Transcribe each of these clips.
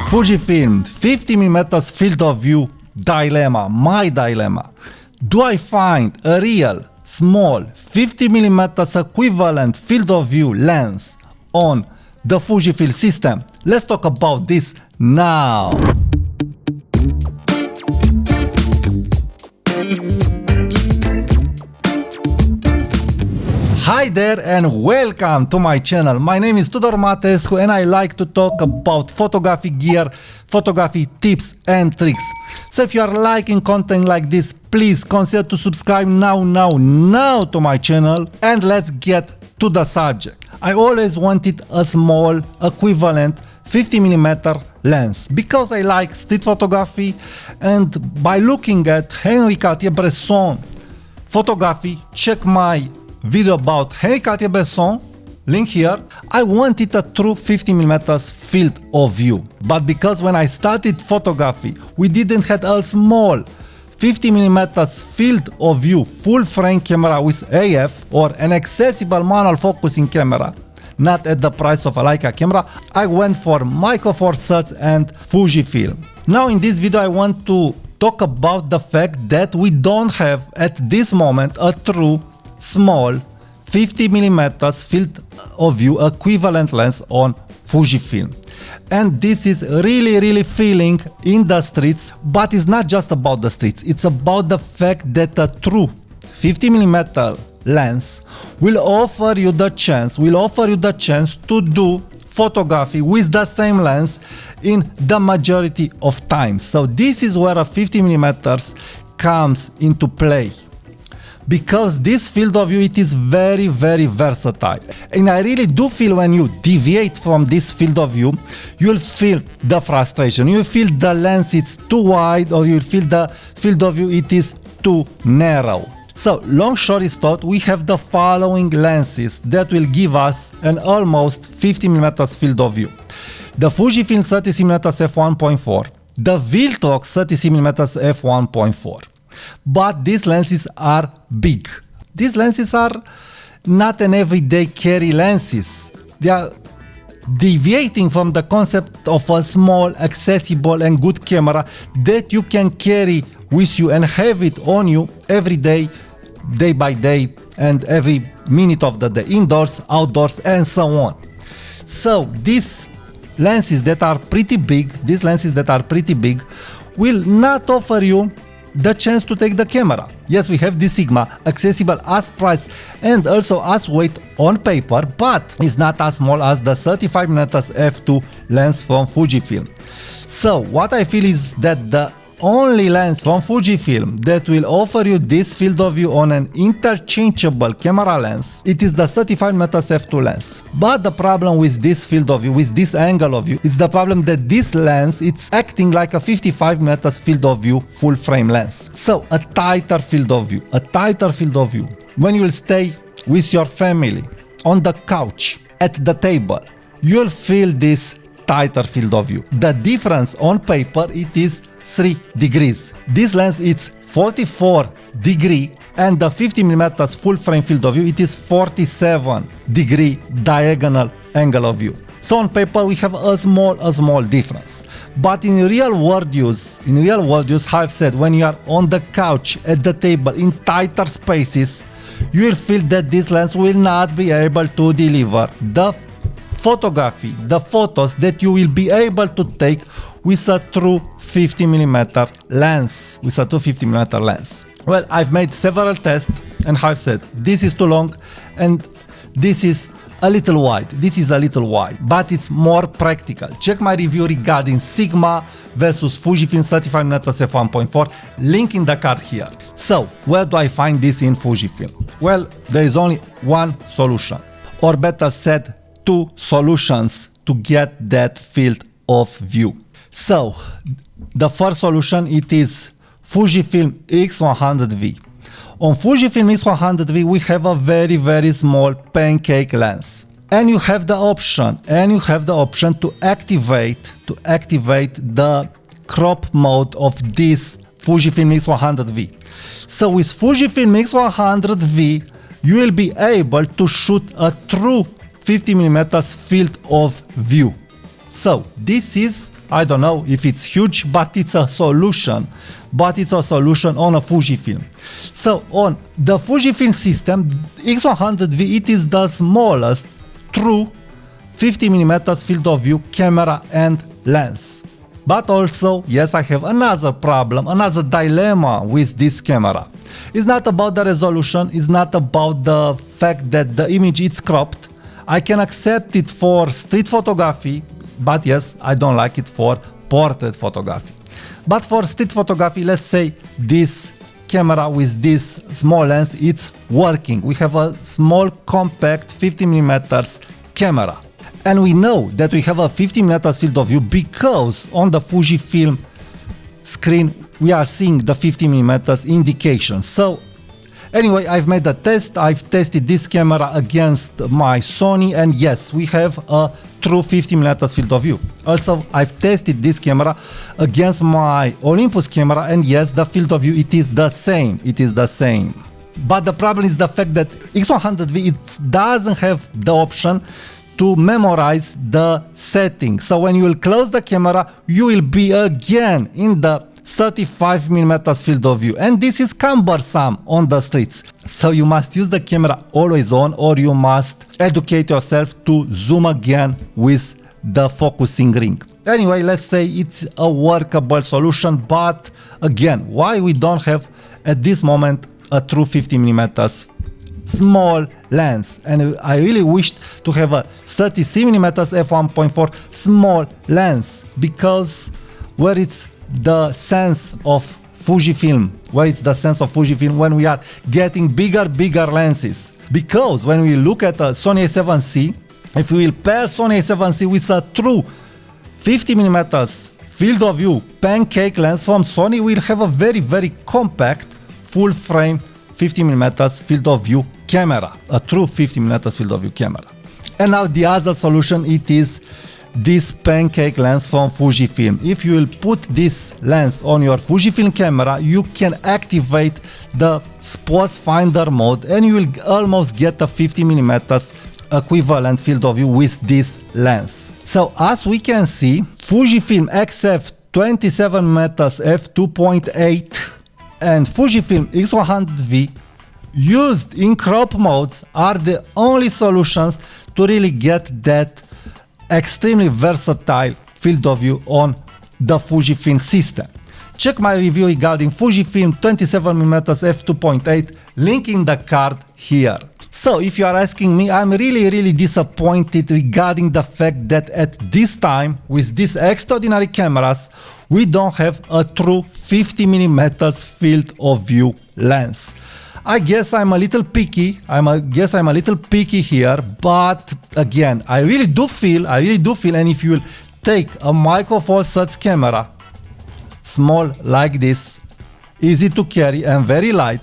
Fujifilm 50mm field of view dilemma, my dilemma. Do I find a real small 50mm equivalent field of view lens on the Fujifilm system? Let's talk about this now. Hi there and welcome to my channel. My name is Tudor Matescu and I like to talk about photography gear, photography tips and tricks. So if you are liking content like this, please consider to subscribe now to my channel, and let's get to the subject. I always wanted a small equivalent 50mm lens because I like street photography, and by looking at Henri Cartier-Bresson photography, check my video about Henri Cartier-Bresson, link here. I wanted a true 50mm field of view, but because when I started photography we didn't have a small 50mm field of view full frame camera with AF or an accessible manual focusing camera, not at the price of a Leica camera, I went for Micro Four Thirds and Fujifilm. Now in this video I want to talk about the fact that we don't have at this moment a true small 50mm field of view equivalent lens on Fujifilm. And this is really feeling in the streets, but it's not just about the streets, it's about the fact that a true 50mm lens will offer you the chance to do photography with the same lens in the majority of times. So this is where a 50mm comes into play, because this field of view, it is very versatile. And I really do feel when you deviate from this field of view, you'll feel the frustration, you'll feel the lens it's too wide, or you'll feel the field of view it is too narrow. So long story short, we have the following lenses that will give us an almost 50mm field of view: the Fujifilm 30mm f1.4, the Viltrox 30mm f1.4. But these lenses are big. These lenses are not an everyday carry lenses. They are deviating from the concept of a small, accessible and good camera that you can carry with you and have it on you every day, day by day, and every minute of the day, indoors, outdoors, and so on. So these lenses that are pretty big, will not offer you the chance to take the camera. Yes, we have this Sigma, accessible as price and also as weight on paper, but it's not as small as the 35mm f2 lens from Fujifilm. So what I feel is that the only lens from Fujifilm that will offer you this field of view on an interchangeable camera lens, it is the 35mm f2 lens. But the problem with this field of view, with this angle of view, it's the problem that this lens, it's acting like a 55mm field of view full frame lens. So a tighter field of view, when you will stay with your family on the couch, at the table, you'll feel this tighter field of view. The difference on paper, it is 3 degrees. This lens is 44 degree, and the 50mm full frame field of view, it is 47 degree diagonal angle of view. So on paper we have a small difference. But in real world use, how I've said, when you are on the couch, at the table, in tighter spaces, you will feel that this lens will not be able to deliver the photography, the photos that you will be able to take with a true 50mm lens. Well, I've made several tests and I've said this is too long and this is a little wide. But it's more practical. Check my review regarding Sigma versus Fujifilm 35mm f1.4, link in the card here. So where do I find this in Fujifilm? Well, there is only one solution, or better said, two solutions to get that field of view. So the first solution, it is Fujifilm X100V. On Fujifilm X100V we have a very small Pancake lens, and you have the option to activate the crop mode of this Fujifilm X100V. So with Fujifilm X100V you will be able to shoot a true 50mm field of view. So this is, I don't know if it's huge, but it's a solution. But it's a solution on a Fujifilm. So on the Fujifilm system, X100V, it is the smallest true 50mm field of view camera and lens. But also, yes, I have another problem, another dilemma with this camera. It's not about the resolution, it's not about the fact that the image is cropped. I can accept it for street photography, but yes, I don't like it for portrait photography. But for street photography, let's say this camera with this small lens, it's working. We have a small compact 50mm camera. And we know that we have a 50mm field of view because on the Fujifilm screen we are seeing the 50mm indication. So anyway, I've made a test. I've tested this camera against my Sony, and yes, we have a true 50mm field of view. Also, I've tested this camera against my Olympus camera, and yes, the field of view, it is the same. It is the same. But the problem is the fact that X100V, it doesn't have the option to memorize the settings. So when you will close the camera, you will be again in the 35mm field of view, and this is cumbersome on the streets. So you must use the camera always on, or you must educate yourself to zoom again with the focusing ring. Anyway, let's say it's a workable solution, but again, why we don't have at this moment a true 50mm small lens? And I really wished to have a 30mm f1.4 small lens, because where it's the sense of Fujifilm, when we are getting bigger lenses. Because when we look at a Sony A7C, if we will pair Sony A7C with a true 50mm field of view Pancake lens from Sony, we'll have a very compact full frame 50mm field of view camera, a true 50mm field of view camera. And now the other solution, it is this Pancake lens from Fujifilm. If you will put this lens on your Fujifilm camera, you can activate the sports finder mode, and you will almost get a 50mm equivalent field of view with this lens. So as we can see, Fujifilm XF 27mm f2.8 and Fujifilm X100V used in crop modes are the only solutions to really get that extremely versatile field of view on the Fujifilm system. Check my review regarding Fujifilm 27mm f2.8, link in the card here. So if you are asking me, I'm really disappointed regarding the fact that at this time, with these extraordinary cameras, we don't have a true 50mm field of view lens. I guess I'm a little picky. Here, but again, I really do feel, and if you will take a Micro Four Thirds camera, small like this, easy to carry and very light,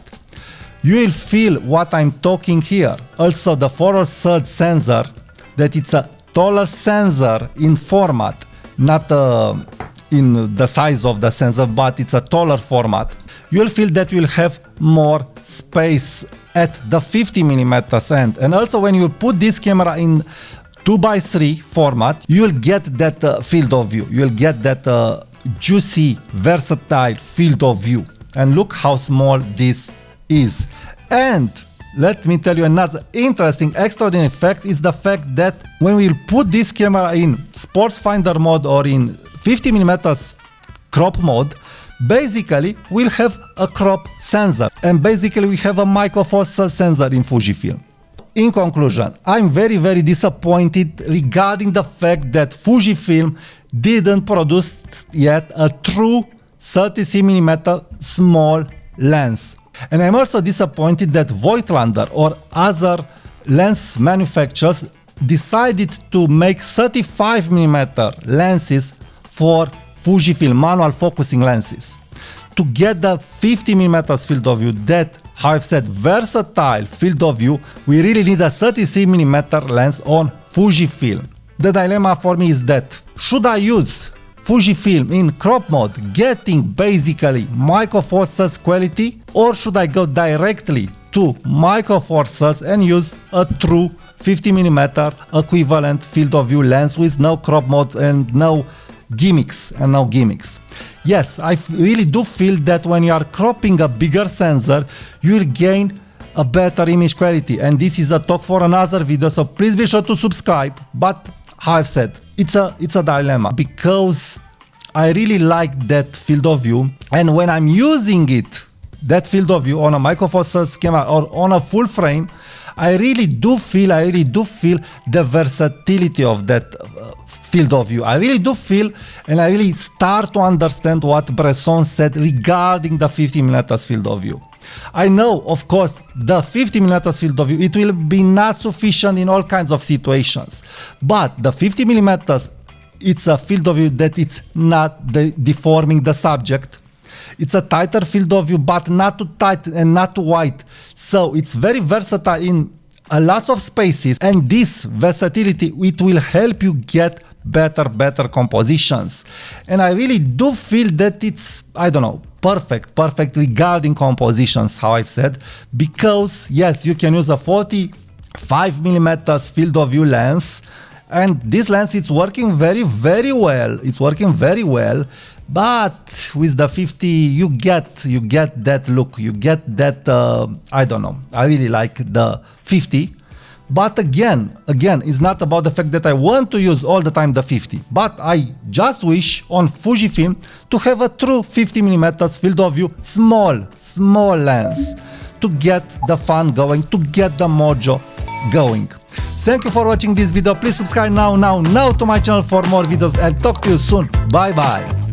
you will feel what I'm talking here. Also, the 4/3 sensor, that it's a taller sensor in format, not in the size of the sensor, but it's a taller format. You'll feel that you'll have more space at the 50mm end. And also when you put this camera in 2x3 format, you'll get that field of view. You'll get that juicy, versatile field of view. And look how small this is. And let me tell you another interesting, extraordinary fact is the fact that when we put this camera in sports finder mode or in 50mm crop mode, basically we'll have a crop sensor, and basically we have a Micro Four Thirds sensor in Fujifilm. In conclusion, I'm very disappointed regarding the fact that Fujifilm didn't produce yet a true 30mm small lens. And I'm also disappointed that Voigtlander or other lens manufacturers decided to make 35mm lenses for Fujifilm manual focusing lenses. To get the 50mm field of view, that, how I've said, versatile field of view, we really need a 33mm lens on Fujifilm. The dilemma for me is that, should I use Fujifilm in crop mode, getting basically Micro Four Thirds quality, or should I go directly to Micro Four Thirds and use a true 50mm equivalent field of view lens with no crop mode and no gimmicks. Yes, I really do feel that when you are cropping a bigger sensor, you will gain a better image quality, and this is a talk for another video, so please be sure to subscribe. But how I've said, it's a dilemma, because I really like that field of view, and when I'm using it, that field of view on a Micro Four Thirds camera or on a full frame, I really do feel the versatility of that field of view. I really do feel, and I really start to understand what Bresson said regarding the 50mm field of view. I know, of course, the 50mm field of view, it will be not sufficient in all kinds of situations, but the 50mm, it's a field of view that it's not deforming the subject. It's a tighter field of view, but not too tight and not too wide. So it's very versatile in a lot of spaces, and this versatility, it will help you get better compositions. And I really do feel that it's, I don't know, perfect regarding compositions, how I've said, because yes, you can use a 45mm field of view lens, and this lens, it's working very well. It's working very well, but with the 50, you get that look, you get that, I don't know, I really like the 50. But again, it's not about the fact that I want to use all the time the 50, but I just wish on Fujifilm to have a true 50mm field of view, small lens, to get the fun going, to get the mojo going. Thank you for watching this video. Please subscribe now to my channel for more videos, and talk to you soon. Bye bye.